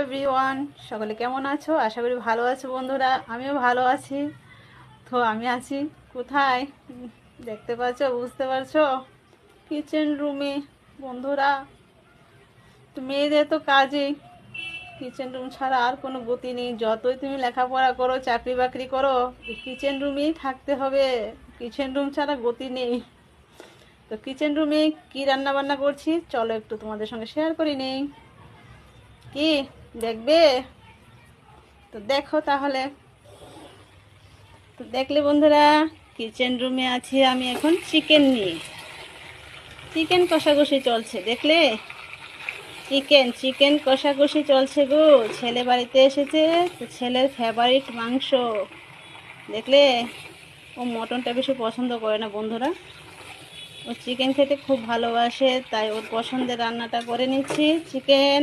Everyone, সকলে কেমন আছো? আশা করি ভালো আছো বন্ধুরা। আমিও ভালো আছি। তো আমি আছি কোথায় দেখতে পাচ্ছো, বুঝতে পারছো? কিচেন রুমে বন্ধুরা। তো মেয়েদের তো কাজেই কিচেন রুম ছাড়া আর কোনো গতি নেই। যতই তুমি লেখাপড়া করো, চাকরি বাকরি করো, কিচেন রুমেই থাকতে হবে। কিচেন রুম ছাড়া গতি নেই। তো কিচেন রুমে কি রান্না বান্না করছি চলো একটু তোমাদের সঙ্গে শেয়ার করি নেই। কি দেখবে? তো দেখো তাহলে। তো দেখলে বন্ধুরা, কিচেন রুমে আছি আমি এখন চিকেন নিয়ে। চিকেন কষাকষি চলছে, দেখলে? চিকেন চিকেন কষাকষি চলছে গো। ছেলে বাড়িতে এসেছে, তো ছেলের ফেভারিট মাংস, দেখলে? ও মটনটা বেশি পছন্দ করে না বন্ধুরা, ও চিকেন খেতে খুব ভালোবাসে, তাই ওর পছন্দের রান্নাটা করে নিচ্ছি চিকেন।